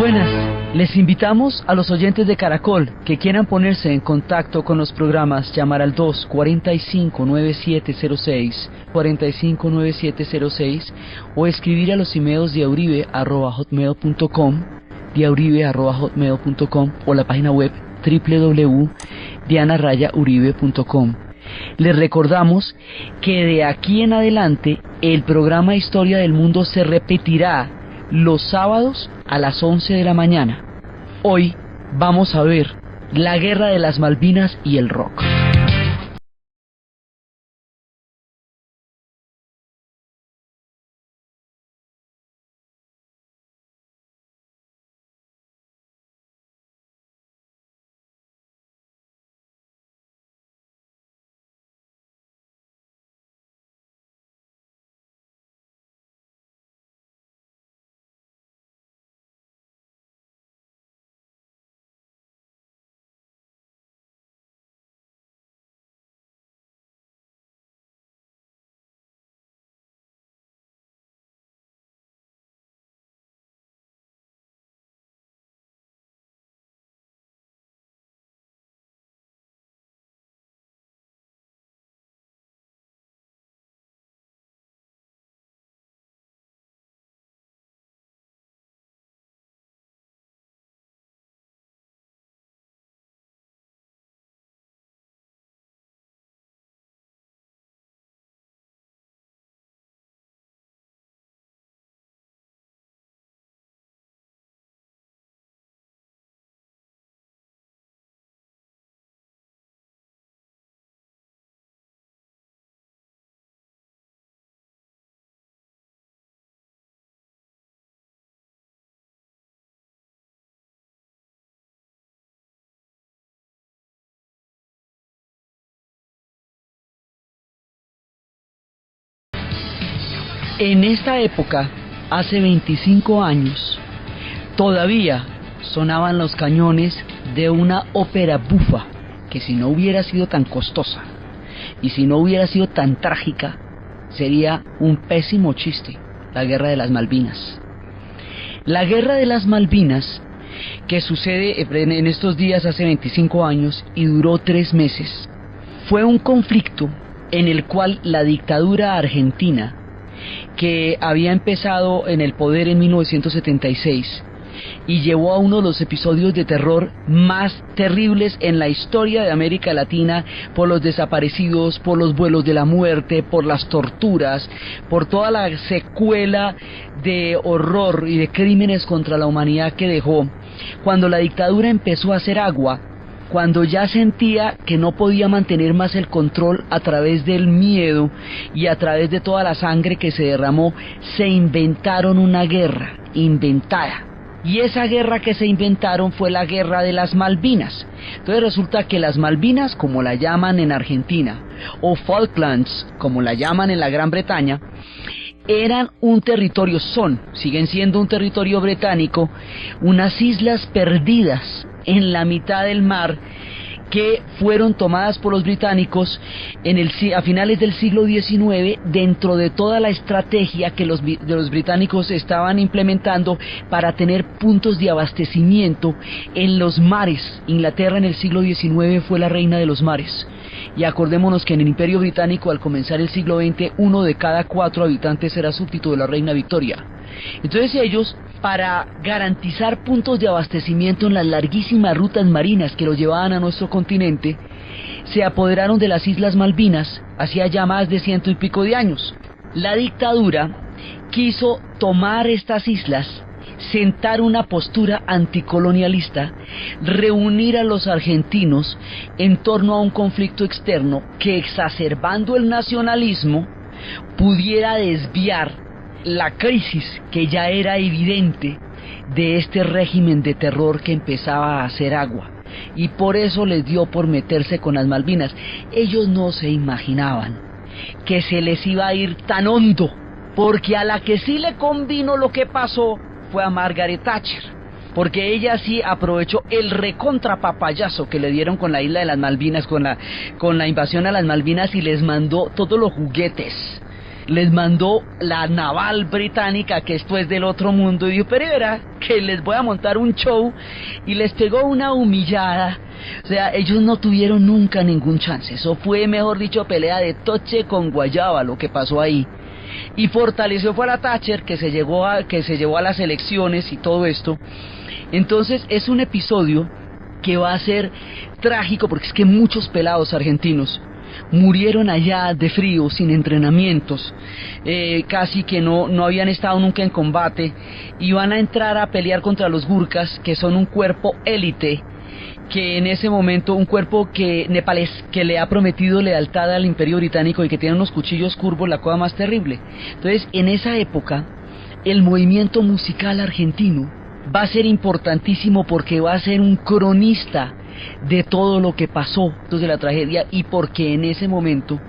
Buenas, les invitamos a los oyentes de Caracol que quieran ponerse en contacto con los programas, llamar al 245-9706, o escribir a los emails diauribe@hotmail.com, o la página web www.diana-uribe.com. Les recordamos que de aquí en adelante el programa Historia del Mundo se repetirá los sábados a las 11 de la mañana. Hoy vamos a ver la Guerra de las Malvinas y el rock. En esta época, hace 25 años, todavía sonaban los cañones de una ópera bufa que, si no hubiera sido tan costosa y si no hubiera sido tan trágica, sería un pésimo chiste: la Guerra de las Malvinas. La Guerra de las Malvinas, que sucede en estos días hace 25 años y duró 3 meses, fue un conflicto en el cual la dictadura argentina, que había empezado en el poder en 1976 y llevó a uno de los episodios de terror más terribles en la historia de América Latina, por los desaparecidos, por los vuelos de la muerte, por las torturas, por toda la secuela de horror y de crímenes contra la humanidad que dejó. Cuando la dictadura empezó a hacer agua, cuando ya sentía que no podía mantener más el control a través del miedo y a través de toda la sangre que se derramó, se inventaron una guerra inventada. Y esa guerra que se inventaron fue la Guerra de las Malvinas. Entonces resulta que las Malvinas, como la llaman en Argentina, o Falklands, como la llaman en la Gran Bretaña, eran un territorio, siguen siendo un territorio británico, unas islas perdidas en la mitad del mar, que fueron tomadas por los británicos a finales del siglo XIX, dentro de toda la estrategia que los británicos estaban implementando para tener puntos de abastecimiento en los mares. Inglaterra en el siglo XIX fue la reina de los mares. Y acordémonos que en el Imperio Británico, al comenzar el siglo XX, 1 de cada 4 habitantes era súbdito de la reina Victoria. Entonces ellos, para garantizar puntos de abastecimiento en las larguísimas rutas marinas que los llevaban a nuestro continente, se apoderaron de las Islas Malvinas hacía ya más de 100 y pico de años. La dictadura quiso tomar estas islas, sentar una postura anticolonialista, reunir a los argentinos en torno a un conflicto externo que, exacerbando el nacionalismo, pudiera desviar la crisis que ya era evidente de este régimen de terror que empezaba a hacer agua. Y por eso les dio por meterse con las Malvinas. Ellos no se imaginaban que se les iba a ir tan hondo, porque a la que sí le convino lo que pasó fue a Margaret Thatcher, porque ella sí aprovechó el recontrapapayazo que le dieron con la isla de las Malvinas, con la invasión a las Malvinas, y les mandó todos los juguetes, les mandó la naval británica, que esto es del otro mundo, y dijo: pero verá, que les voy a montar un show, y les pegó una humillada. O sea, ellos no tuvieron nunca ningún chance. Eso fue, mejor dicho, pelea de toche con guayaba lo que pasó ahí. Y fortaleció fue a la Thatcher, que se llevó a las elecciones y todo esto. Entonces es un episodio que va a ser trágico, porque es que muchos pelados argentinos murieron allá de frío, sin entrenamientos, casi que no habían estado nunca en combate, y van a entrar a pelear contra los Gurkhas, que son un cuerpo élite, que en ese momento, un cuerpo nepalés, que le ha prometido lealtad al Imperio Británico y que tiene unos cuchillos curvos, la cosa más terrible. Entonces, en esa época, el movimiento musical argentino va a ser importantísimo, porque va a ser un cronista de todo lo que pasó desde la tragedia, y porque en ese momento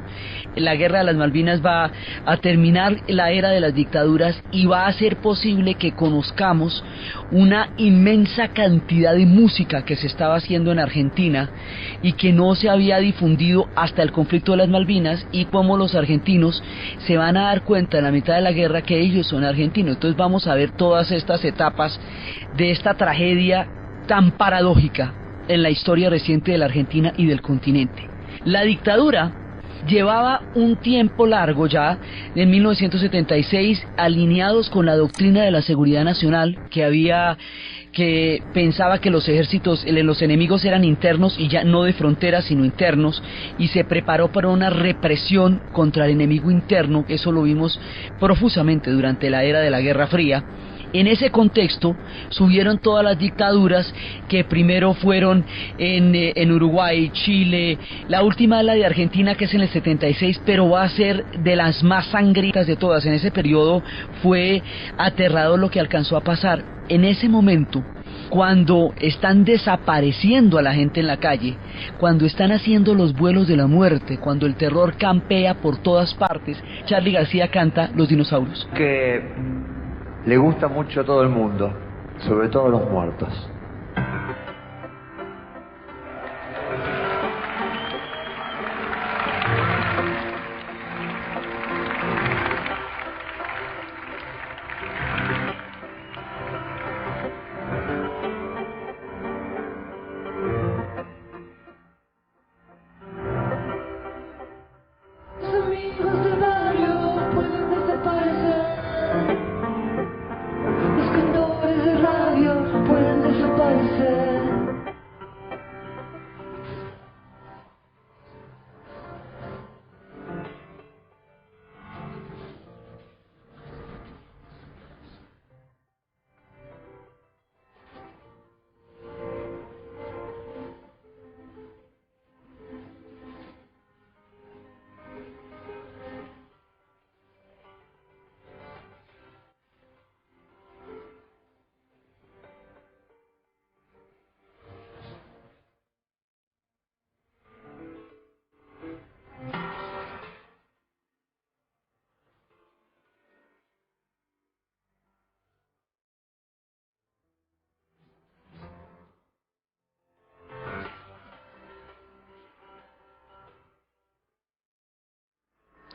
la guerra de las Malvinas va a terminar la era de las dictaduras, y va a hacer posible que conozcamos una inmensa cantidad de música que se estaba haciendo en Argentina y que no se había difundido hasta el conflicto de las Malvinas, y cómo los argentinos se van a dar cuenta en la mitad de la guerra que ellos son argentinos. Entonces vamos a ver todas estas etapas de esta tragedia tan paradójica en la historia reciente de la Argentina y del continente. La dictadura llevaba un tiempo largo ya, en 1976, alineados con la doctrina de la seguridad nacional, que pensaba que los ejércitos, los enemigos eran internos y ya no de fronteras sino internos, y se preparó para una represión contra el enemigo interno. Eso lo vimos profusamente durante la era de la Guerra Fría. En ese contexto subieron todas las dictaduras, que primero fueron en Uruguay, Chile, la última es la de Argentina, que es en el 76, pero va a ser de las más sangrientas de todas. En ese periodo fue aterrador lo que alcanzó a pasar. En ese momento, cuando están desapareciendo a la gente en la calle, cuando están haciendo los vuelos de la muerte, cuando el terror campea por todas partes, Charly García canta Los Dinosaurios. Que le gusta mucho a todo el mundo, sobre todo a los muertos.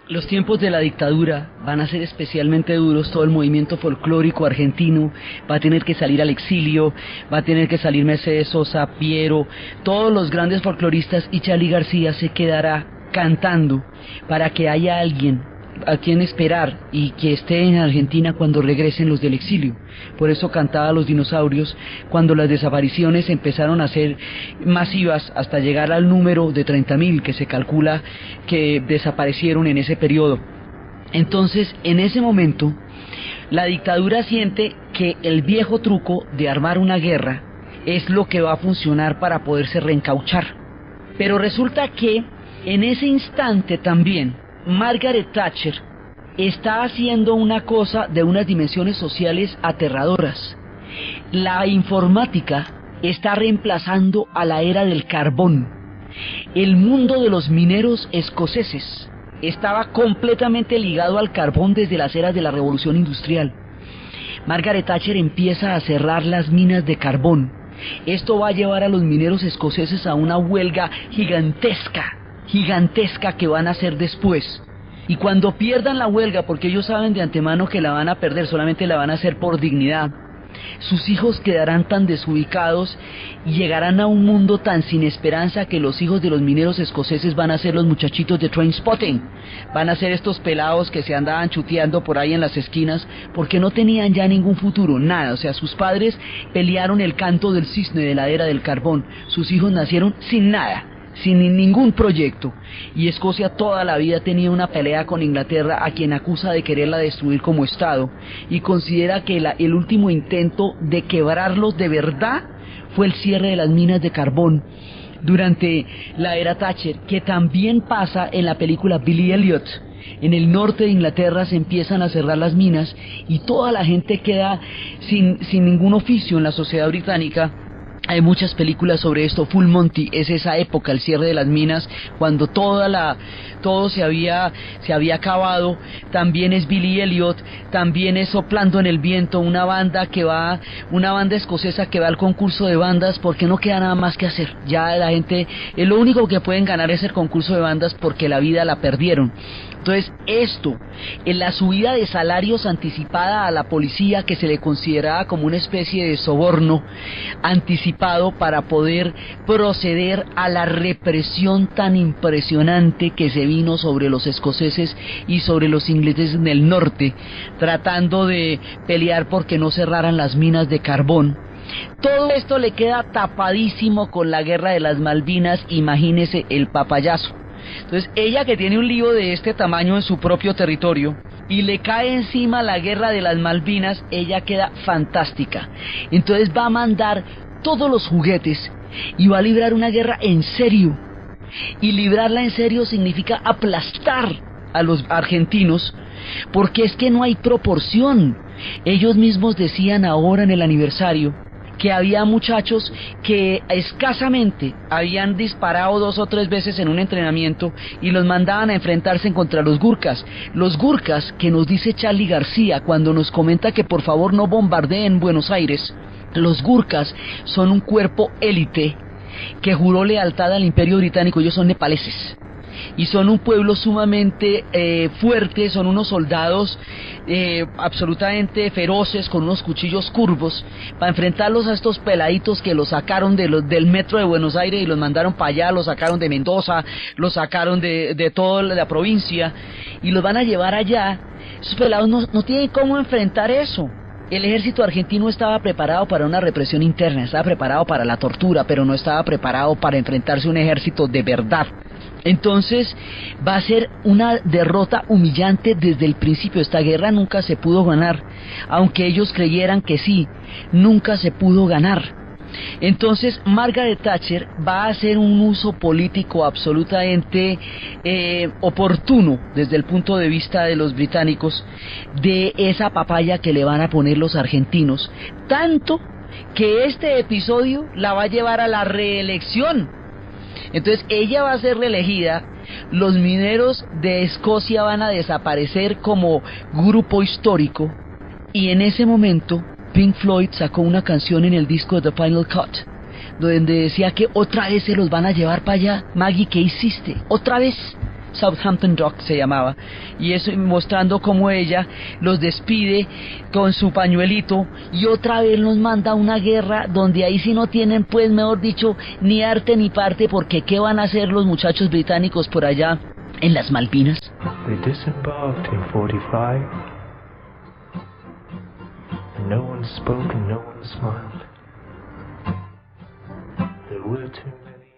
Los tiempos de la dictadura van a ser especialmente duros. Todo el movimiento folclórico argentino va a tener que salir al exilio, va a tener que salir Mercedes Sosa, Piero, todos los grandes folcloristas, y Charly García se quedará cantando para que haya alguien a quien esperar y que esté en Argentina cuando regresen los del exilio. Por eso cantaba Los Dinosaurios cuando las desapariciones empezaron a ser masivas, hasta llegar al número de 30.000 que se calcula que desaparecieron en ese periodo. Entonces, en ese momento, la dictadura siente que el viejo truco de armar una guerra es lo que va a funcionar para poderse reencauchar. Pero resulta que en ese instante también Margaret Thatcher está haciendo una cosa de unas dimensiones sociales aterradoras. La informática está reemplazando a la era del carbón. El mundo de los mineros escoceses estaba completamente ligado al carbón desde las eras de la Revolución Industrial. Margaret Thatcher empieza a cerrar las minas de carbón. Esto va a llevar a los mineros escoceses a una huelga gigantesca que van a hacer después. Y cuando pierdan la huelga, porque ellos saben de antemano que la van a perder, solamente la van a hacer por dignidad, Sus hijos quedarán tan desubicados y llegarán a un mundo tan sin esperanza que los hijos de los mineros escoceses van a ser los muchachitos de Trainspotting, van a ser estos pelados que se andaban chuteando por ahí en las esquinas porque no tenían ya ningún futuro, nada. O sea, sus padres pelearon el canto del cisne de la era del carbón, sus hijos nacieron sin nada, sin ningún proyecto, y Escocia toda la vida tenía una pelea con Inglaterra, a quien acusa de quererla destruir como Estado, y considera que el último intento de quebrarlos de verdad fue el cierre de las minas de carbón durante la era Thatcher, que también pasa en la película Billy Elliot. En el norte de Inglaterra se empiezan a cerrar las minas y toda la gente queda sin ningún oficio en la sociedad británica. Hay muchas películas sobre esto. Full Monty es esa época, el cierre de las minas, cuando todo se había acabado. También es Billy Elliot, también es Soplando en el Viento, una banda escocesa que va al concurso de bandas porque no queda nada más que hacer. Ya la gente, lo único que pueden ganar es el concurso de bandas porque la vida la perdieron. Entonces esto, en la subida de salarios anticipada a la policía, que se le consideraba como una especie de soborno anticipado para poder proceder a la represión tan impresionante que se vino sobre los escoceses y sobre los ingleses en el norte, tratando de pelear porque no cerraran las minas de carbón. Todo esto le queda tapadísimo con la guerra de las Malvinas, imagínese el papayazo. Entonces ella, que tiene un lío de este tamaño en su propio territorio y le cae encima la guerra de las Malvinas, ella queda fantástica. Entonces va a mandar todos los juguetes y va a librar una guerra en serio. Y librarla en serio significa aplastar a los argentinos, porque es que no hay proporción. Ellos mismos decían ahora en el aniversario que había muchachos que escasamente habían disparado 2 o 3 veces en un entrenamiento y los mandaban a enfrentarse contra los Gurkhas. Los Gurkhas, que nos dice Charly García cuando nos comenta que por favor no bombardeen Buenos Aires, los Gurkhas son un cuerpo élite que juró lealtad al Imperio Británico. Ellos son nepaleses y son un pueblo sumamente fuerte, son unos soldados absolutamente feroces, con unos cuchillos curvos, para enfrentarlos a estos peladitos que los sacaron del metro de Buenos Aires y los mandaron para allá, los sacaron de Mendoza, los sacaron de toda la provincia y los van a llevar allá. Esos pelados no tienen cómo enfrentar eso. El ejército argentino estaba preparado para una represión interna, estaba preparado para la tortura, pero no estaba preparado para enfrentarse a un ejército de verdad. Entonces va a ser una derrota humillante desde el principio. Esta guerra nunca se pudo ganar, aunque ellos creyeran que sí, nunca se pudo ganar. Entonces Margaret Thatcher va a hacer un uso político absolutamente oportuno desde el punto de vista de los británicos de esa papaya que le van a poner los argentinos, tanto que este episodio la va a llevar a la reelección. Entonces ella va a ser reelegida, los mineros de Escocia van a desaparecer como grupo histórico, y en ese momento Pink Floyd sacó una canción en el disco The Final Cut, donde decía que otra vez se los van a llevar para allá. Maggie, ¿qué hiciste? ¿Otra vez? Southampton Dock se llamaba, y eso mostrando cómo ella los despide con su pañuelito y otra vez nos manda a una guerra donde ahí sí no tienen, pues mejor dicho, ni arte ni parte, porque ¿qué van a hacer los muchachos británicos por allá en las Malvinas? They disembarked in 45 and no one spoke and no one smiled. There were too many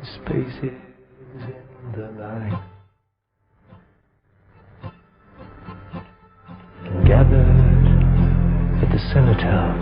spaces in the line. Gathered at the cenotaph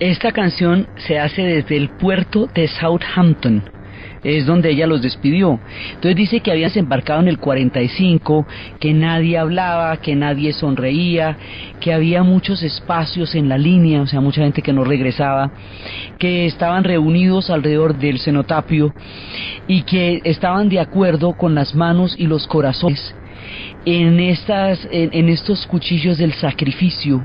Esta canción se hace desde el puerto de Southampton, es donde ella los despidió. Entonces dice que habían desembarcado en el 45, que nadie hablaba, que nadie sonreía, que había muchos espacios en la línea, o sea, mucha gente que no regresaba, que estaban reunidos alrededor del cenotapio y que estaban de acuerdo con las manos y los corazones en estos cuchillos del sacrificio.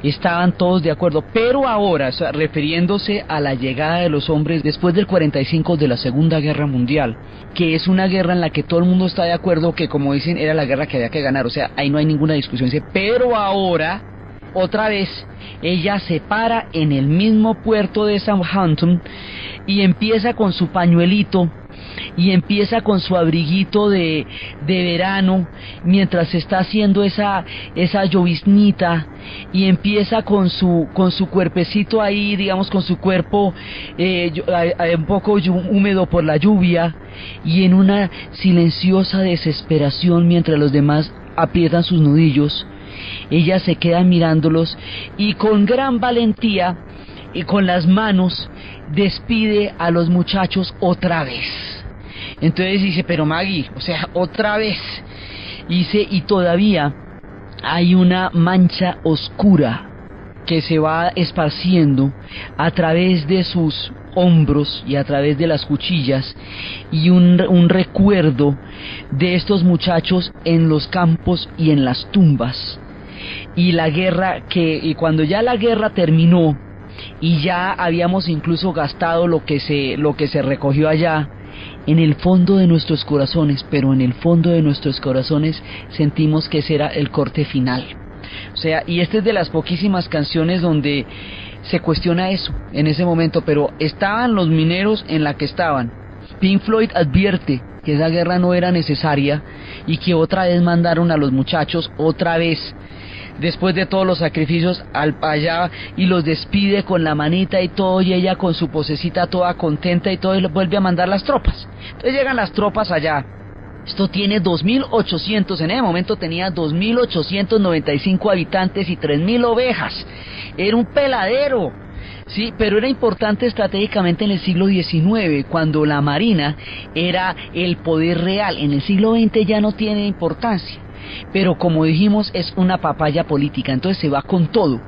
Estaban todos de acuerdo, pero ahora, o sea, refiriéndose a la llegada de los hombres después del 45 de la Segunda Guerra Mundial, que es una guerra en la que todo el mundo está de acuerdo que, como dicen, era la guerra que había que ganar, o sea, ahí no hay ninguna discusión. Pero ahora, otra vez, ella se para en el mismo puerto de Southampton y empieza con su pañuelito y empieza con su abriguito de verano mientras está haciendo esa lloviznita, y empieza con su cuerpecito ahí, digamos, con su cuerpo un poco húmedo por la lluvia, y en una silenciosa desesperación mientras los demás aprietan sus nudillos, ella se queda mirándolos y con gran valentía y con las manos despide a los muchachos otra vez. Entonces dice, pero Maggie, o sea, otra vez. Dice, y todavía hay una mancha oscura que se va esparciendo a través de sus hombros y a través de las cuchillas, y un recuerdo de estos muchachos en los campos y en las tumbas. Y la guerra y cuando ya la guerra terminó y ya habíamos incluso gastado lo que se recogió allá, en el fondo de nuestros corazones, pero en el fondo de nuestros corazones sentimos que ese era el corte final. O sea, y esta es de las poquísimas canciones donde se cuestiona eso en ese momento, pero estaban los mineros en la que estaban. Pink Floyd advierte que esa guerra no era necesaria y que otra vez mandaron a los muchachos otra vez, después de todos los sacrificios, allá, y los despide con la manita y todo, y ella con su posecita toda contenta y todo, y vuelve a mandar las tropas. Entonces llegan las tropas allá. Esto tiene 2.800, en ese momento tenía 2.895 habitantes y 3.000 ovejas. Era un peladero, sí, pero era importante estratégicamente en el siglo XIX, cuando la marina era el poder real. En el siglo XX ya no tiene importancia, pero como dijimos, es una papaya política, entonces se va con todo,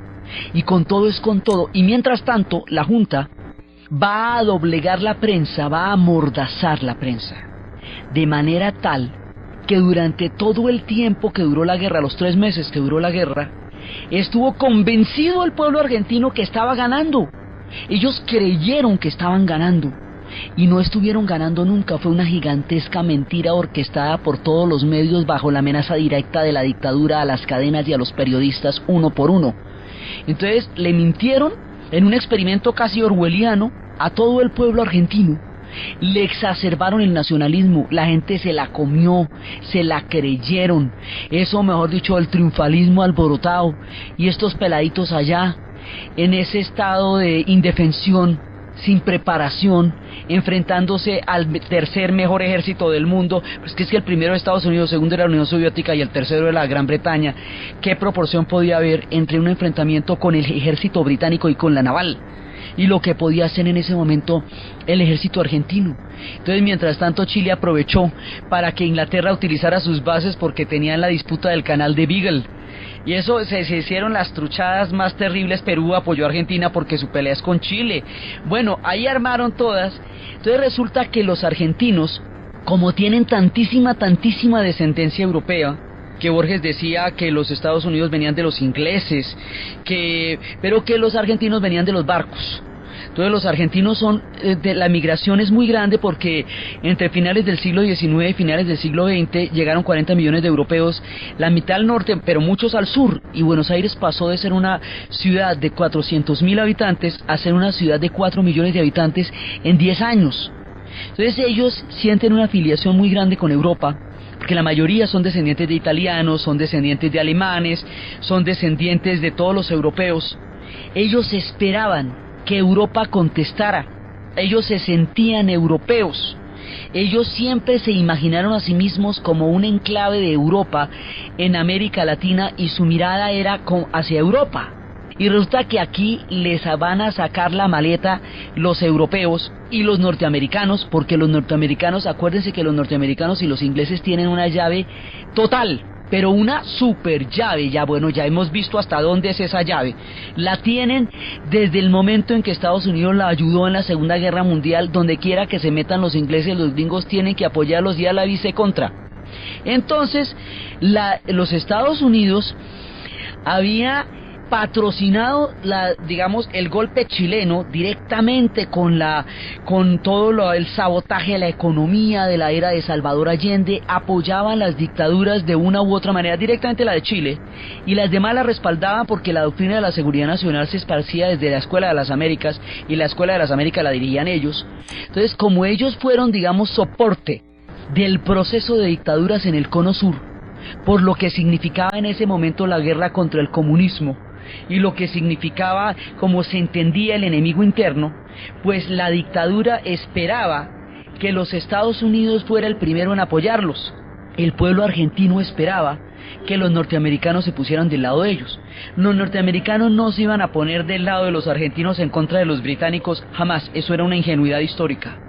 y con todo es con todo. Y mientras tanto, la Junta va a doblegar la prensa, va a amordazar la prensa, de manera tal que durante todo el tiempo que duró la guerra, los 3 meses que duró la guerra, estuvo convencido el pueblo argentino que estaba ganando. Ellos creyeron que estaban ganando, y no estuvieron ganando nunca. Fue una gigantesca mentira orquestada por todos los medios bajo la amenaza directa de la dictadura a las cadenas y a los periodistas uno por uno. Entonces le mintieron en un experimento casi orwelliano a todo el pueblo argentino. Le exacerbaron el nacionalismo, la gente se la comió, se la creyeron. Eso, mejor dicho, el triunfalismo alborotado, y estos peladitos allá en ese estado de indefensión, sin preparación, enfrentándose al tercer mejor ejército del mundo. Pues que es que el primero de Estados Unidos, el segundo de la Unión Soviética y el tercero de la Gran Bretaña. ¿Qué proporción podía haber entre un enfrentamiento con el ejército británico y con la naval? Y lo que podía hacer en ese momento el ejército argentino. Entonces, mientras tanto, Chile aprovechó para que Inglaterra utilizara sus bases, porque tenían la disputa del canal de Beagle. Y eso se hicieron las truchadas más terribles. Perú apoyó a Argentina porque su pelea es con Chile. Bueno, ahí armaron todas. Entonces resulta que los argentinos, como tienen tantísima descendencia europea, que Borges decía que los Estados Unidos venían de los ingleses, pero que los argentinos venían de los barcos. Entonces los argentinos la migración es muy grande, porque entre finales del siglo XIX y finales del siglo XX llegaron 40 millones de europeos, la mitad al norte, pero muchos al sur, y Buenos Aires pasó de ser una ciudad de 400.000 habitantes a ser una ciudad de 4 millones de habitantes en 10 años. Entonces ellos sienten una afiliación muy grande con Europa, porque la mayoría son descendientes de italianos, son descendientes de alemanes, son descendientes de todos los europeos. Ellos esperaban que Europa contestara, ellos se sentían europeos, ellos siempre se imaginaron a sí mismos como un enclave de Europa en América Latina, y su mirada era hacia Europa. Y resulta que aquí les van a sacar la maleta los europeos y los norteamericanos, porque los norteamericanos, acuérdense que los norteamericanos y los ingleses tienen una llave total, pero una super llave. Ya bueno, ya hemos visto hasta dónde es esa llave. La tienen desde el momento en que Estados Unidos la ayudó en la Segunda Guerra Mundial. Donde quiera que se metan los ingleses, los gringos tienen que apoyarlos y a la vice contra. Entonces, los Estados Unidos había patrocinado digamos el golpe chileno directamente con todo el sabotaje a la economía de la era de Salvador Allende. Apoyaban las dictaduras de una u otra manera, directamente la de Chile, y las demás la respaldaban porque la doctrina de la seguridad nacional se esparcía desde la Escuela de las Américas, y la Escuela de las Américas la dirigían ellos. Entonces, como ellos fueron, digamos, soporte del proceso de dictaduras en el Cono Sur, por lo que significaba en ese momento la guerra contra el comunismo y lo que significaba como se entendía el enemigo interno, pues la dictadura esperaba que los Estados Unidos fuera el primero en apoyarlos. El pueblo argentino esperaba que los norteamericanos se pusieran del lado de ellos. Los norteamericanos no se iban a poner del lado de los argentinos en contra de los británicos, jamás. Eso era una ingenuidad histórica.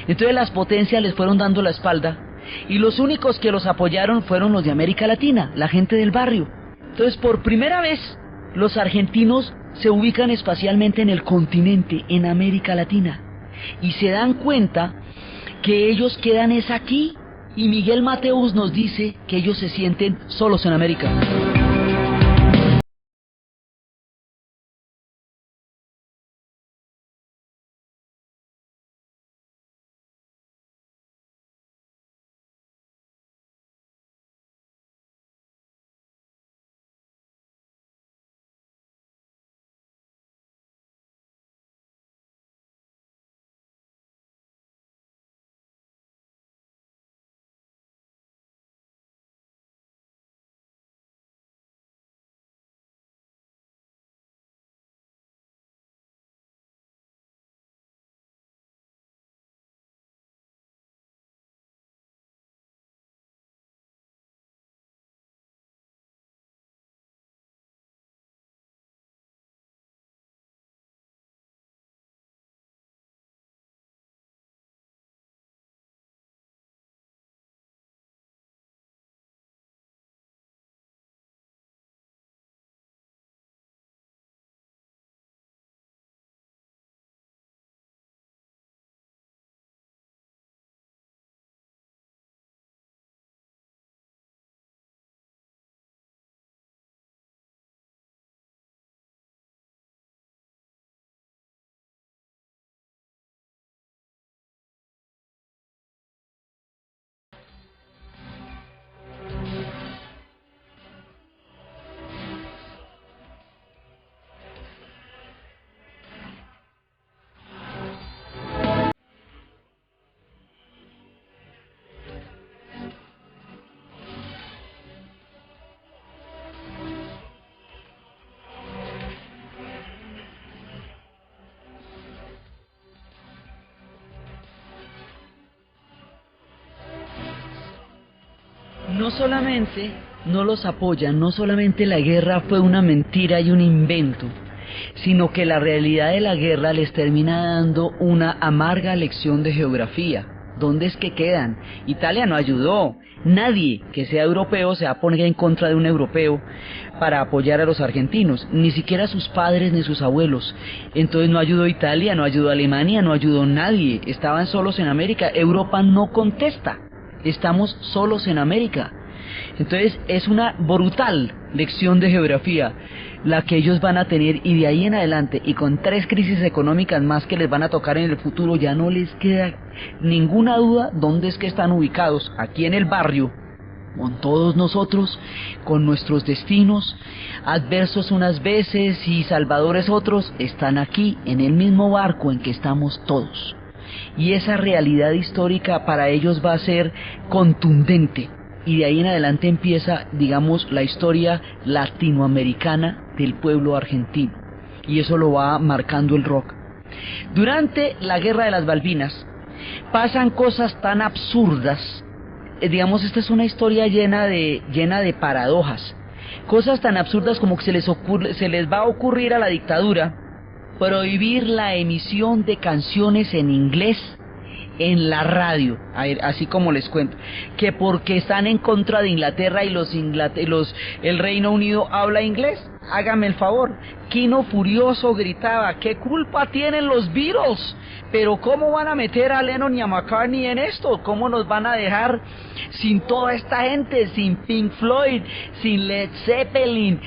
Entonces las potencias les fueron dando la espalda, y los únicos que los apoyaron fueron los de América Latina, la gente del barrio. Entonces, por primera vez, los argentinos se ubican espacialmente en el continente, en América Latina, y se dan cuenta que ellos quedan es aquí, y Miguel Mateus nos dice que ellos se sienten solos en América. No solamente no los apoyan, no solamente la guerra fue una mentira y un invento, sino que la realidad de la guerra les termina dando una amarga lección de geografía. ¿Dónde es que quedan? Italia no ayudó. Nadie que sea europeo se va a poner en contra de un europeo para apoyar a los argentinos, ni siquiera sus padres ni sus abuelos. Entonces no ayudó Italia, no ayudó Alemania, no ayudó nadie. Estaban solos en América. Europa no contesta. Estamos solos en América. Entonces es una brutal lección de geografía la que ellos van a tener, y de ahí en adelante, y con 3 crisis económicas más que les van a tocar en el futuro, ya no les queda ninguna duda dónde es que están ubicados, aquí en el barrio, con todos nosotros, con nuestros destinos, adversos unas veces y salvadores otros, están aquí en el mismo barco en que estamos todos. Y esa realidad histórica para ellos va a ser contundente, y de ahí en adelante empieza, digamos, la historia latinoamericana del pueblo argentino, y eso lo va marcando el rock. Durante la Guerra de las Malvinas pasan cosas tan absurdas, digamos, esta es una historia llena de paradojas. Cosas tan absurdas como que se les va a ocurrir a la dictadura prohibir la emisión de canciones en inglés en la radio, así como les cuento, que porque están en contra de Inglaterra y el Reino Unido habla inglés. Hágame el favor. Kino furioso gritaba: ¿qué culpa tienen los Beatles? Pero ¿cómo van a meter a Lennon y a McCartney en esto? ¿Cómo nos van a dejar sin toda esta gente? Sin Pink Floyd, sin Led Zeppelin.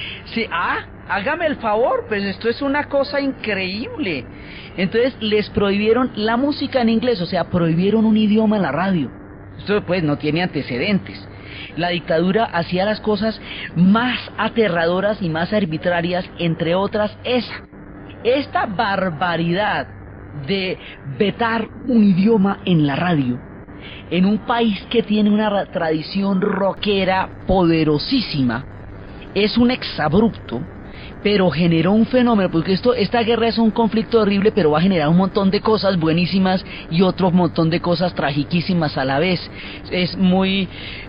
Hágame el favor, pues esto es una cosa increíble. Entonces les prohibieron la música en inglés, o sea, prohibieron un idioma en la radio. Esto pues no tiene antecedentes. La dictadura hacía las cosas más aterradoras y más arbitrarias, entre otras esta barbaridad de vetar un idioma en la radio, en un país que tiene una tradición rockera poderosísima. Es un exabrupto, pero generó un fenómeno, porque esta guerra es un conflicto horrible, pero va a generar un montón de cosas buenísimas y otro montón de cosas tragiquísimas a la vez.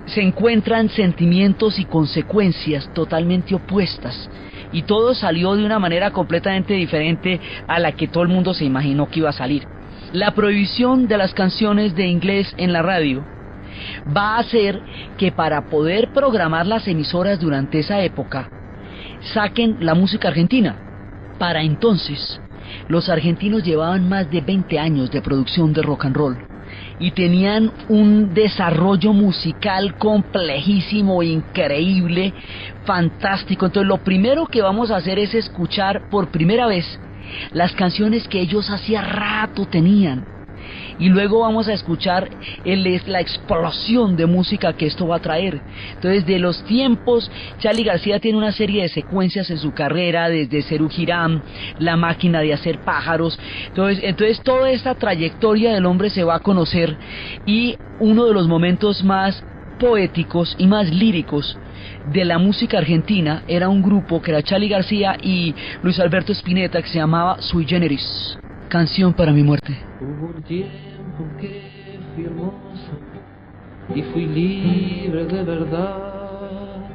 Se encuentran sentimientos y consecuencias totalmente opuestas, y todo salió de una manera completamente diferente a la que todo el mundo se imaginó que iba a salir. La prohibición de las canciones de inglés en la radio va a hacer que, para poder programar las emisoras durante esa época, saquen la música argentina. Para entonces, los argentinos llevaban más de 20 años de producción de rock and roll y tenían un desarrollo musical complejísimo, increíble, fantástico. Entonces lo primero que vamos a hacer es escuchar por primera vez las canciones que ellos hacía rato tenían, y luego vamos a escuchar la explosión de música que esto va a traer. Entonces, de los tiempos, Charly García tiene una serie de secuencias en su carrera, desde Serú Girán, La máquina de hacer pájaros. Entonces toda esta trayectoria del hombre se va a conocer, y uno de los momentos más poéticos y más líricos de la música argentina era un grupo que era Charly García y Luis Alberto Spinetta, que se llamaba Sui Generis. Canción para mi muerte. Hubo un tiempo que fui hermoso y fui libre de verdad.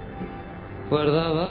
Guardaba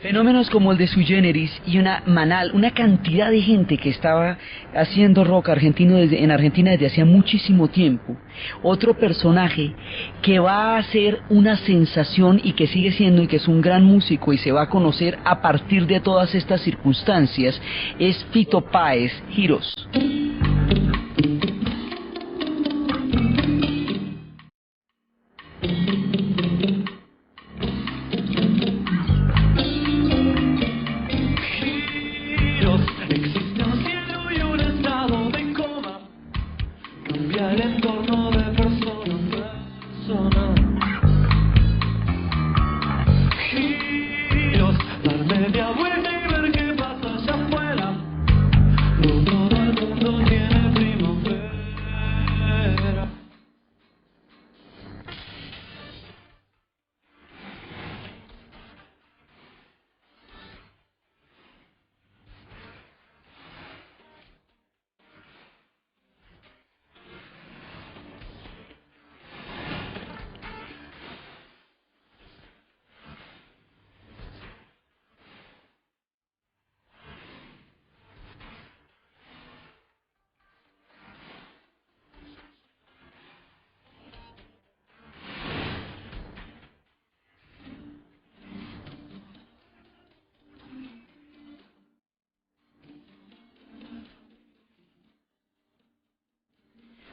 Fenómenos como el de Sui Generis y una cantidad de gente que estaba haciendo rock argentino en Argentina desde hacía muchísimo tiempo. Otro personaje que va a ser una sensación y que sigue siendo, y que es un gran músico y se va a conocer a partir de todas estas circunstancias, es Fito Páez, Giros. No todo el mundo tiene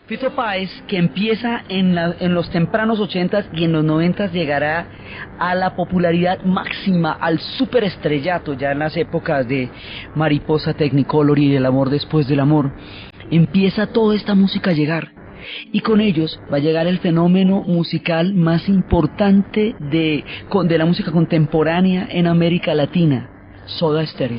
Fito Páez, que empieza en los tempranos 80s y en los 90s llegará a la popularidad máxima, al superestrellato, ya en las épocas de Mariposa, Technicolor y El amor después del amor. Empieza toda esta música a llegar, y con ellos va a llegar el fenómeno musical más importante de la música contemporánea en América Latina, Soda Stereo.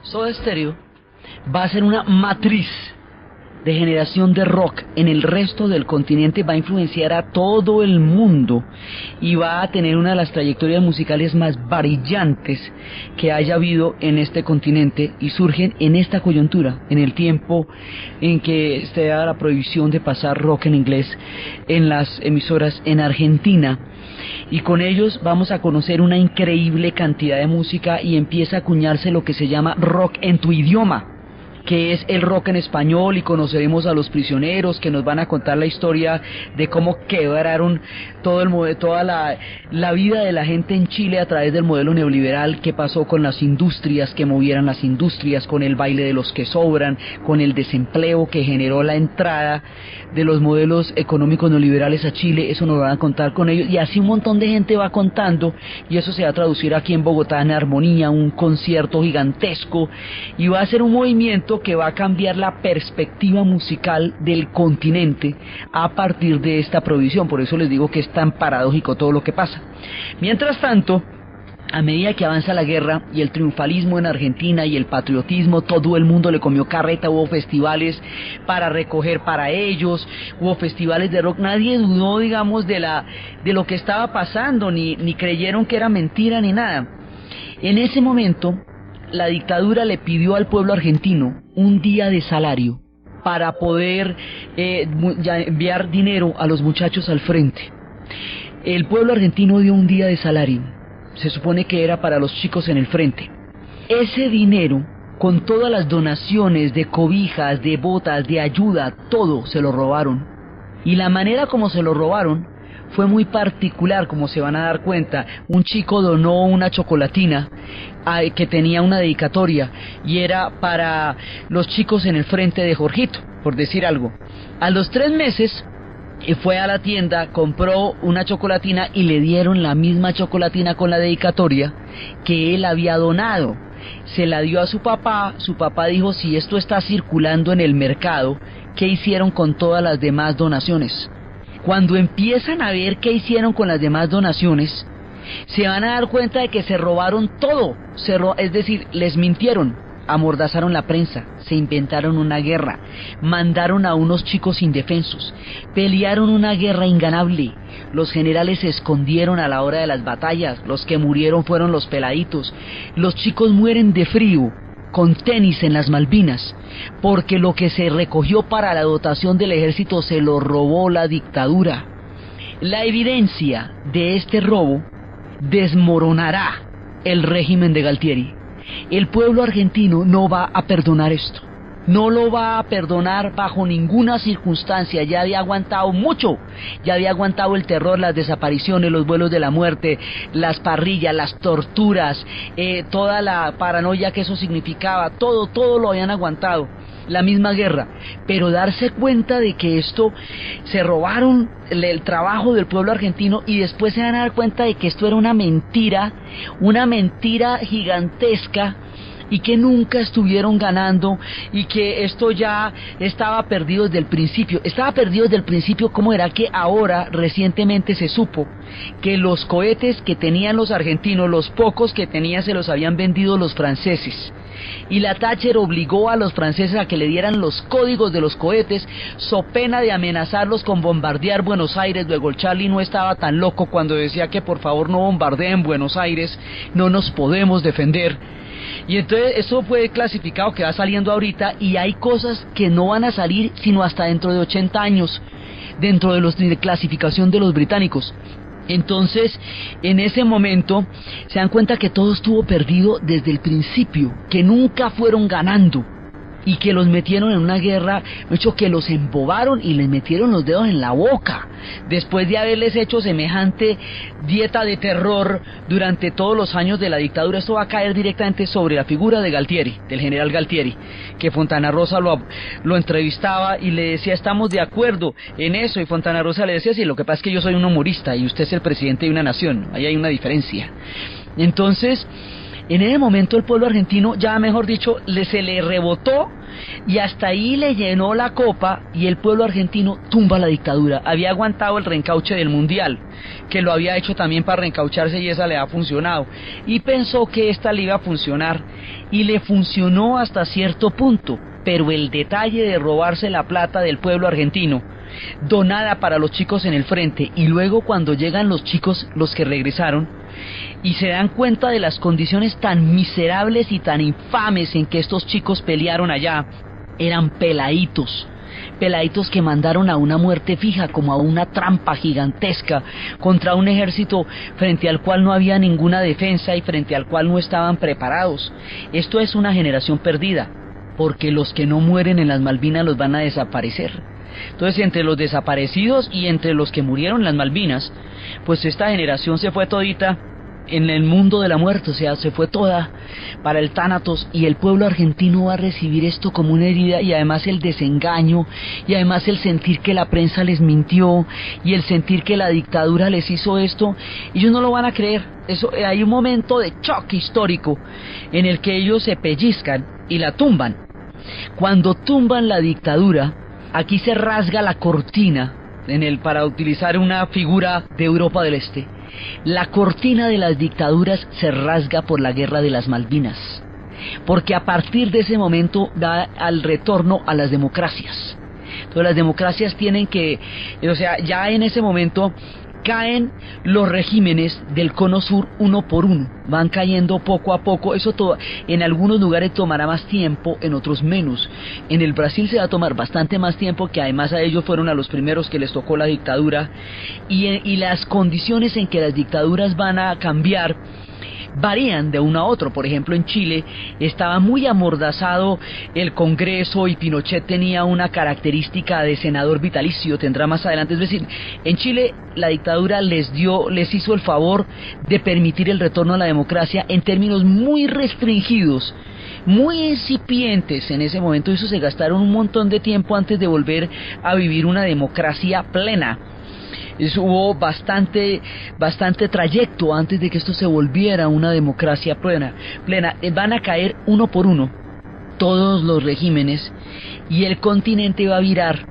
Soda Stereo va a ser una matriz de generación de rock en el resto del continente, va a influenciar a todo el mundo y va a tener una de las trayectorias musicales más brillantes que haya habido en este continente, y surgen en esta coyuntura, en el tiempo en que se da la prohibición de pasar rock en inglés en las emisoras en Argentina. Y con ellos vamos a conocer una increíble cantidad de música, y empieza a acuñarse lo que se llama rock en tu idioma, que es el rock en español, y conoceremos a Los Prisioneros, que nos van a contar la historia de cómo quebraron toda la vida de la gente en Chile a través del modelo neoliberal, que pasó con las industrias, que movieran las industrias, con el baile de los que sobran, con el desempleo que generó la entrada de los modelos económicos neoliberales a Chile. Eso nos van a contar con ellos, y así un montón de gente va contando, y eso se va a traducir aquí en Bogotá en Armonía, un concierto gigantesco, y va a ser un movimiento que va a cambiar la perspectiva musical del continente a partir de esta prohibición. Por eso les digo que es tan paradójico todo lo que pasa. Mientras tanto, a medida que avanza la guerra y el triunfalismo en Argentina y el patriotismo, todo el mundo le comió carreta. Hubo festivales para recoger para ellos, hubo festivales de rock. Nadie dudó, digamos, de lo que estaba pasando, ni creyeron que era mentira ni nada. En ese momento, la dictadura le pidió al pueblo argentino un día de salario para poder enviar dinero a los muchachos al frente. El pueblo argentino dio un día de salario, se supone que era para los chicos en el frente. Ese dinero, con todas las donaciones de cobijas, de botas, de ayuda, todo se lo robaron. Y la manera como se lo robaron fue muy particular, como se van a dar cuenta. Un chico donó una chocolatina que tenía una dedicatoria, y era para los chicos en el frente de Jorgito, por decir algo. A los 3 meses fue a la tienda, compró una chocolatina y le dieron la misma chocolatina con la dedicatoria que él había donado. Se la dio a su papá dijo: si esto está circulando en el mercado, ¿qué hicieron con todas las demás donaciones? Cuando empiezan a ver qué hicieron con las demás donaciones, se van a dar cuenta de que se robaron todo, es decir, les mintieron, amordazaron la prensa, se inventaron una guerra, mandaron a unos chicos indefensos, pelearon una guerra inganable. Los generales se escondieron a la hora de las batallas, los que murieron fueron los peladitos. Los chicos mueren de frío, con tenis en las Malvinas, porque lo que se recogió para la dotación del ejército se lo robó la dictadura. La evidencia de este robo desmoronará el régimen de Galtieri. El pueblo argentino no va a perdonar esto. no lo va a perdonar bajo ninguna circunstancia. Ya había aguantado mucho, ya había aguantado el terror, las desapariciones, los vuelos de la muerte, las parrillas, las torturas, toda la paranoia que eso significaba, todo lo habían aguantado, la misma guerra. Pero darse cuenta de que esto, se robaron el trabajo del pueblo argentino, y después se van a dar cuenta de que esto era una mentira gigantesca, y que nunca estuvieron ganando, y que esto ya estaba perdido desde el principio. Estaba perdido desde el principio. ¿Cómo era que ahora recientemente se supo que los cohetes que tenían los argentinos, los pocos que tenían, se los habían vendido los franceses? Y la Thatcher obligó a los franceses a que le dieran los códigos de los cohetes, so pena de amenazarlos con bombardear Buenos Aires. Luego el Charlie no estaba tan loco cuando decía que por favor no bombardeen Buenos Aires, no nos podemos defender. Y entonces eso fue clasificado, que va saliendo ahorita, y hay cosas que no van a salir sino hasta dentro de 80 años, dentro de de clasificación de los británicos. Entonces, en ese momento, se dan cuenta que todo estuvo perdido desde el principio, que nunca fueron ganando, y que los metieron en una guerra, de hecho que los embobaron y les metieron los dedos en la boca, después de haberles hecho semejante dieta de terror durante todos los años de la dictadura. Esto va a caer directamente sobre la figura de Galtieri, del general Galtieri, que Fontana Rosa lo entrevistaba y le decía, estamos de acuerdo en eso, y Fontana Rosa le decía, sí, lo que pasa es que yo soy un humorista y usted es el presidente de una nación, ahí hay una diferencia. Entonces, en ese momento el pueblo argentino, ya mejor dicho, se le rebotó, y hasta ahí le llenó la copa, y el pueblo argentino tumba la dictadura. Había aguantado el reencauche del Mundial, que lo había hecho también para reencaucharse, y esa le ha funcionado, y pensó que esta le iba a funcionar, y le funcionó hasta cierto punto. Pero el detalle de robarse la plata del pueblo argentino, donada para los chicos en el frente, y luego cuando llegan los chicos, los que regresaron, y se dan cuenta de las condiciones tan miserables y tan infames en que estos chicos pelearon allá, eran peladitos que mandaron a una muerte fija, como a una trampa gigantesca, contra un ejército frente al cual no había ninguna defensa y frente al cual no estaban preparados. Esto es una generación perdida, porque los que no mueren en las Malvinas los van a desaparecer. Entonces, entre los desaparecidos y entre los que murieron en las Malvinas, pues esta generación se fue todita en el mundo de la muerte, o sea, se fue toda para el Tánatos, y el pueblo argentino va a recibir esto como una herida, y además el desengaño, y además el sentir que la prensa les mintió, y el sentir que la dictadura les hizo esto. Ellos no lo van a creer. Eso, hay un momento de choque histórico en el que ellos se pellizcan y la tumban. Cuando tumban la dictadura, aquí se rasga la cortina, para utilizar una figura de Europa del Este. La cortina de las dictaduras se rasga por la guerra de las Malvinas, porque a partir de ese momento da al retorno a las democracias. Entonces las democracias tienen que, o sea, ya en ese momento caen los regímenes del cono sur uno por uno, van cayendo poco a poco. Eso todo, en algunos lugares tomará más tiempo, en otros menos. En el Brasil se va a tomar bastante más tiempo, que además a ellos fueron a los primeros que les tocó la dictadura, y las condiciones en que las dictaduras van a cambiar varían de uno a otro. Por ejemplo, en Chile estaba muy amordazado el Congreso, y Pinochet tenía una característica de senador vitalicio, tendrá más adelante. Es decir, en Chile la dictadura les hizo el favor de permitir el retorno a la democracia en términos muy restringidos, muy incipientes en ese momento. Eso se gastaron un montón de tiempo antes de volver a vivir una democracia plena. Hubo bastante trayecto antes de que esto se volviera una democracia plena. Van a caer uno por uno todos los regímenes, y el continente va a virar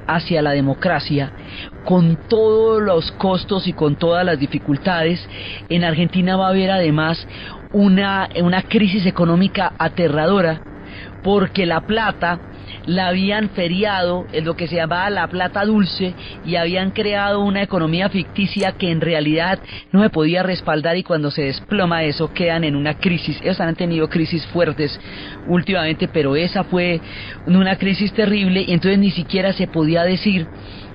hacia la democracia, con todos los costos y con todas las dificultades. En Argentina va a haber además una crisis económica aterradora, porque la plata la habían feriado, en lo que se llamaba la plata dulce, y habían creado una economía ficticia que en realidad no se podía respaldar, y cuando se desploma eso quedan en una crisis. Ellos han tenido crisis fuertes últimamente, pero esa fue una crisis terrible, y entonces ni siquiera se podía decir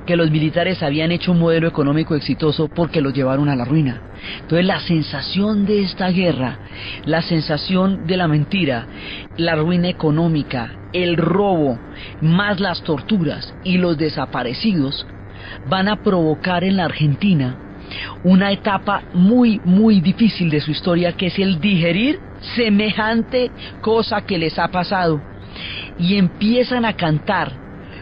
que los militares habían hecho un modelo económico exitoso, porque los llevaron a la ruina. Entonces la sensación de esta guerra, la sensación de la mentira, la ruina económica, el robo, más las torturas y los desaparecidos van a provocar en la Argentina una etapa muy difícil de su historia, que es el digerir semejante cosa que les ha pasado, y empiezan a cantar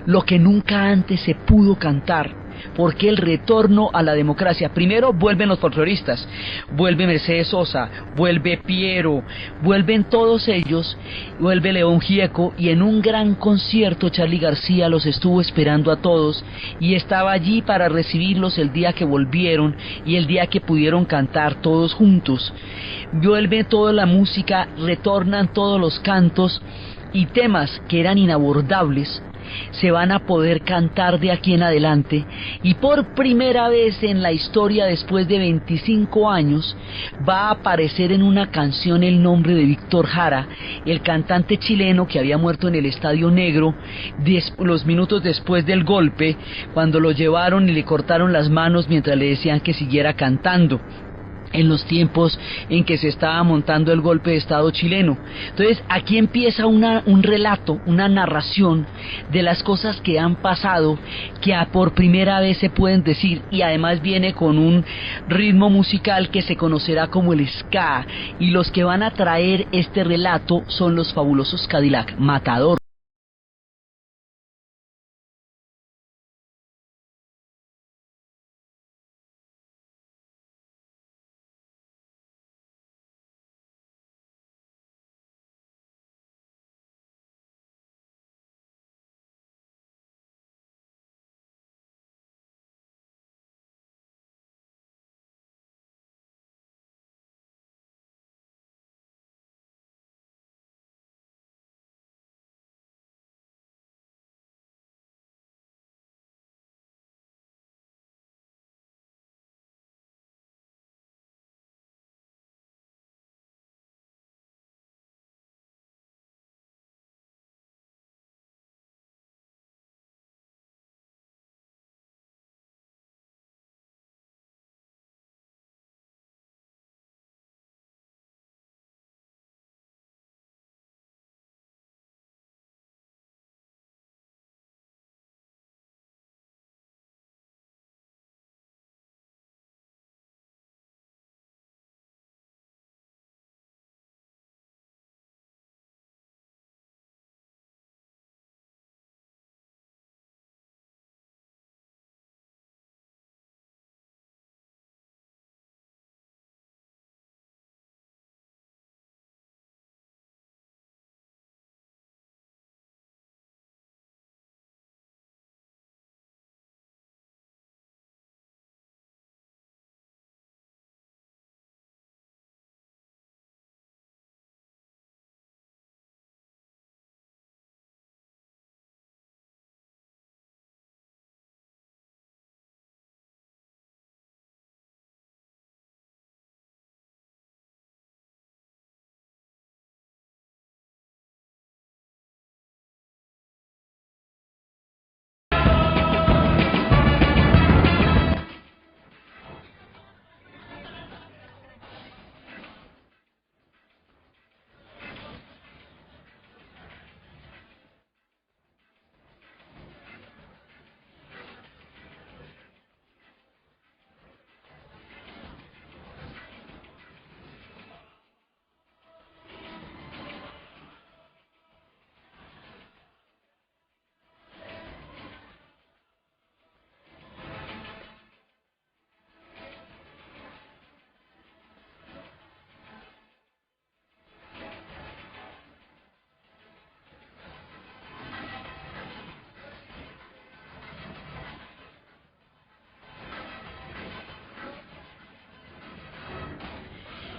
lo que nunca antes se pudo cantar, porque el retorno a la democracia, primero vuelven los folcloristas, vuelve Mercedes Sosa, vuelve Piero, vuelven todos ellos, vuelve León Gieco, y en un gran concierto Charly García los estuvo esperando a todos y estaba allí para recibirlos el día que volvieron y el día que pudieron cantar todos juntos. Vuelve toda la música, retornan todos los cantos, y temas que eran inabordables se van a poder cantar de aquí en adelante, y por primera vez en la historia, después de 25 años, va a aparecer en una canción el nombre de Víctor Jara, el cantante chileno que había muerto en el Estadio Negro los minutos después del golpe, cuando lo llevaron y le cortaron las manos mientras le decían que siguiera cantando, en los tiempos en que se estaba montando el golpe de Estado chileno. Entonces aquí empieza un relato, una narración de las cosas que han pasado, que por primera vez se pueden decir, y además viene con un ritmo musical que se conocerá como el ska, y los que van a traer este relato son los Fabulosos Cadillac, Matador.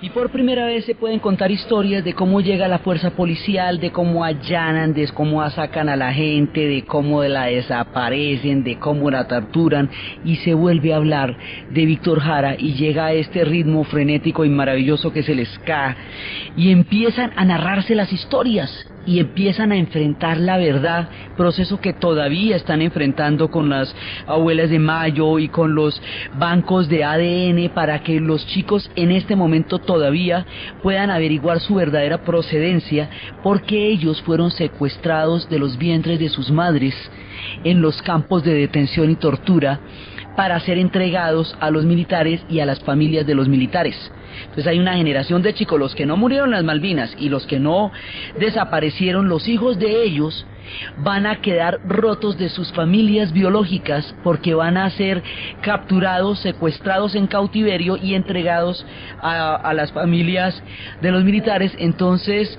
Y por primera vez se pueden contar historias de cómo llega la fuerza policial, de cómo allanan, de cómo sacan a la gente, de cómo la desaparecen, de cómo la torturan, y se vuelve a hablar de Víctor Jara, y llega a este ritmo frenético y maravilloso que es el ska, y empiezan a narrarse las historias. y empiezan a enfrentar la verdad, proceso que todavía están enfrentando con las abuelas de Mayo y con los bancos de ADN, para que los chicos en este momento todavía puedan averiguar su verdadera procedencia, porque ellos fueron secuestrados de los vientres de sus madres en los campos de detención y tortura para ser entregados a los militares y a las familias de los militares. Entonces hay una generación de chicos, los que no murieron en las Malvinas y los que no desaparecieron, los hijos de ellos van a quedar rotos de sus familias biológicas, porque van a ser capturados, secuestrados en cautiverio y entregados a las familias de los militares. Entonces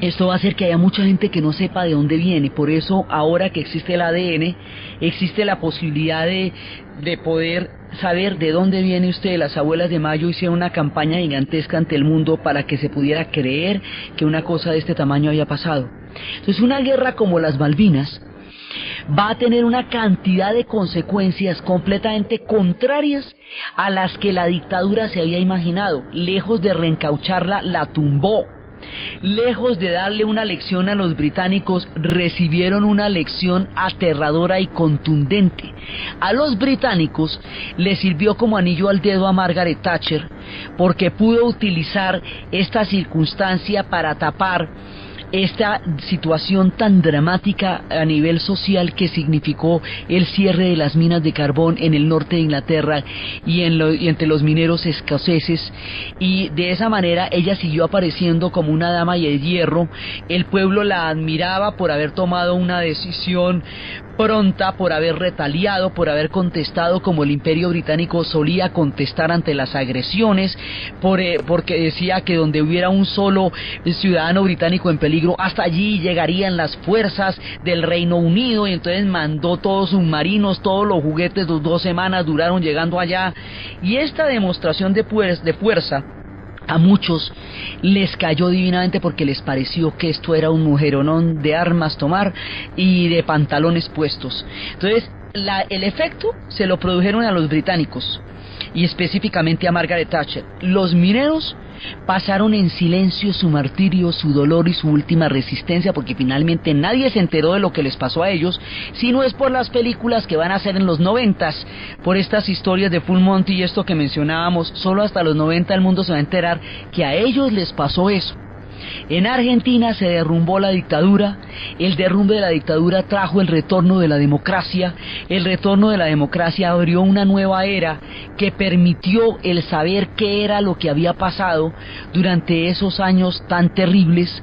esto va a hacer que haya mucha gente que no sepa de dónde viene. Por eso ahora que existe el ADN, existe la posibilidad de poder saber de dónde viene usted. Las abuelas de Mayo hicieron una campaña gigantesca ante el mundo para que se pudiera creer que una cosa de este tamaño había pasado. Entonces una guerra como las Malvinas va a tener una cantidad de consecuencias completamente contrarias a las que la dictadura se había imaginado. Lejos de reencaucharla, la tumbó. Lejos de darle una lección a los británicos, recibieron una lección aterradora y contundente. A los británicos les sirvió como anillo al dedo a Margaret Thatcher, porque pudo utilizar esta circunstancia para tapar esta situación tan dramática a nivel social que significó el cierre de las minas de carbón en el norte de Inglaterra y entre los mineros escoceses, y de esa manera ella siguió apareciendo como una dama de hierro. El pueblo la admiraba por haber tomado una decisión pronta, por haber retaliado, por haber contestado como el Imperio Británico solía contestar ante las agresiones, porque decía que donde hubiera un solo ciudadano británico en peligro, hasta allí llegarían las fuerzas del Reino Unido, y entonces mandó todos submarinos, todos los juguetes, 2 semanas duraron llegando allá, y esta demostración de fuerza a muchos les cayó divinamente, porque les pareció que esto era un mujeronón de armas tomar y de pantalones puestos. Entonces el efecto se lo produjeron a los británicos y específicamente a Margaret Thatcher. Los mineros pasaron en silencio su martirio, su dolor y su última resistencia, porque finalmente nadie se enteró de lo que les pasó a ellos, si no es por las películas que van a hacer en los 90s, por estas historias de Full Monty y esto que mencionábamos. Solo hasta los 90 el mundo se va a enterar que a ellos les pasó eso. En Argentina se derrumbó la dictadura, el derrumbe de la dictadura trajo el retorno de la democracia, el retorno de la democracia abrió una nueva era que permitió el saber qué era lo que había pasado durante esos años tan terribles.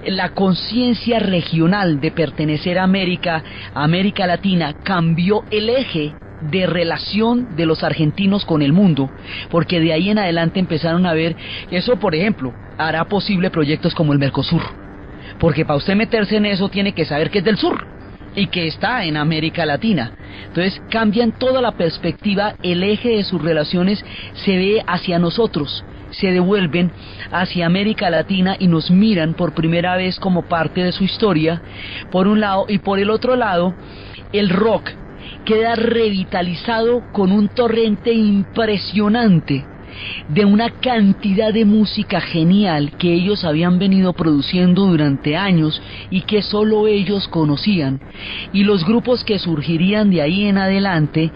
La conciencia regional de pertenecer a América Latina, cambió el eje de relación de los argentinos con el mundo, porque de ahí en adelante empezaron a ver eso. Por ejemplo, hará posible proyectos como el Mercosur, porque para usted meterse en eso tiene que saber que es del sur y que está en América Latina. Entonces cambian toda la perspectiva, el eje de sus relaciones se ve hacia nosotros, se devuelven hacia América Latina y nos miran por primera vez como parte de su historia, por un lado, y por el otro lado el rock queda revitalizado con un torrente impresionante de una cantidad de música genial que ellos habían venido produciendo durante años y que solo ellos conocían, y los grupos que surgirían de ahí en adelante,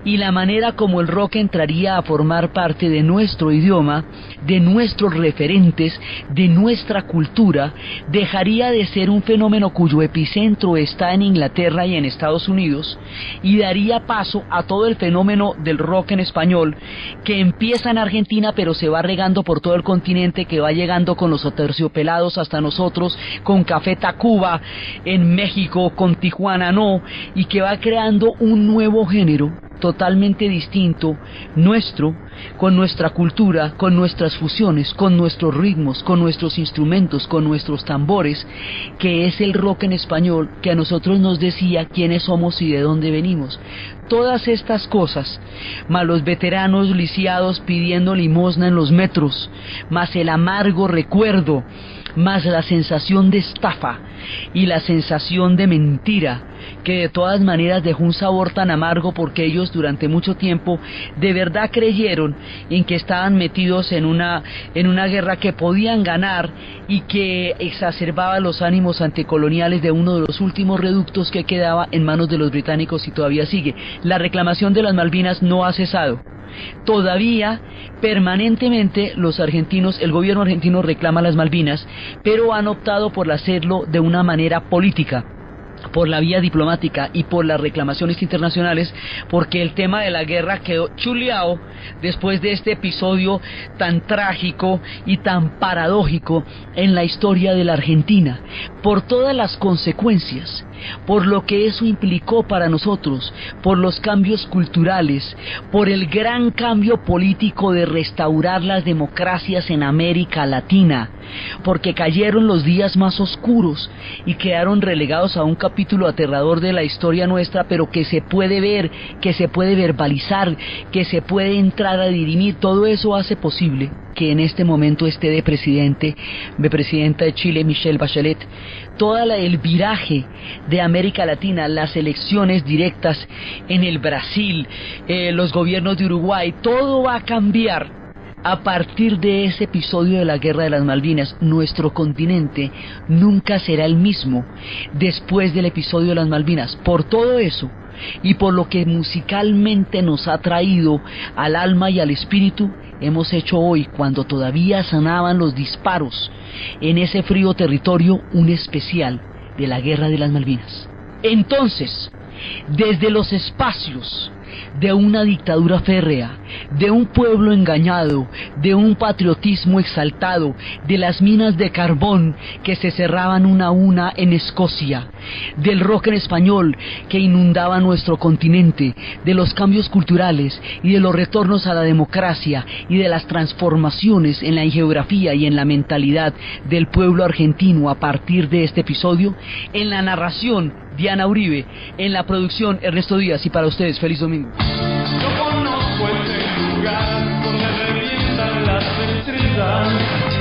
y la manera como el rock entraría a formar parte de nuestro idioma, de nuestros referentes, de nuestra cultura. Dejaría de ser un fenómeno cuyo epicentro está en Inglaterra y en Estados Unidos, y daría paso a todo el fenómeno del rock en español, que empieza en Argentina pero se va regando por todo el continente, que va llegando con los Aterciopelados hasta nosotros, con Café Tacuba en México, con Tijuana No, y que va creando un nuevo género totalmente distinto, nuestro, con nuestra cultura, con nuestras fusiones, con nuestros ritmos, con nuestros instrumentos, con nuestros tambores, que es el rock en español, que a nosotros nos decía quiénes somos y de dónde venimos. Todas estas cosas, más los veteranos lisiados pidiendo limosna en los metros, más el amargo recuerdo, más la sensación de estafa y la sensación de mentira, que de todas maneras dejó un sabor tan amargo, porque ellos durante mucho tiempo de verdad creyeron en que estaban metidos en una guerra que podían ganar y que exacerbaba los ánimos anticoloniales de uno de los últimos reductos que quedaba en manos de los británicos y todavía sigue. La reclamación de las Malvinas no ha cesado. Todavía, permanentemente, los argentinos, el gobierno argentino reclama las Malvinas, pero han optado por hacerlo de una manera política, por la vía diplomática y por las reclamaciones internacionales, porque el tema de la guerra quedó chuleado después de este episodio tan trágico y tan paradójico en la historia de la Argentina, por todas las consecuencias, por lo que eso implicó para nosotros, por los cambios culturales, por el gran cambio político de restaurar las democracias en América Latina, porque cayeron los días más oscuros y quedaron relegados a un capítulo aterrador de la historia nuestra, pero que se puede ver, que se puede verbalizar, que se puede entrar a dirimir. Todo eso hace posible que en este momento esté de presidenta de Chile, Michelle Bachelet, el viraje de América Latina, las elecciones directas en el Brasil, los gobiernos de Uruguay, todo va a cambiar a partir de ese episodio de la Guerra de las Malvinas. Nuestro continente nunca será el mismo después del episodio de las Malvinas. Por todo eso y por lo que musicalmente nos ha traído al alma y al espíritu, hemos hecho hoy, cuando todavía sonaban los disparos en ese frío territorio, un especial de la Guerra de las Malvinas. Entonces, desde los espacios de una dictadura férrea, de un pueblo engañado, de un patriotismo exaltado, de las minas de carbón que se cerraban una a una en Escocia, del rock en español que inundaba nuestro continente, de los cambios culturales y de los retornos a la democracia y de las transformaciones en la geografía y en la mentalidad del pueblo argentino a partir de este episodio, en la narración Diana Uribe, en la producción Ernesto Díaz, y para ustedes feliz domingo. Yo conozco ese lugar donde revientan las estrellas.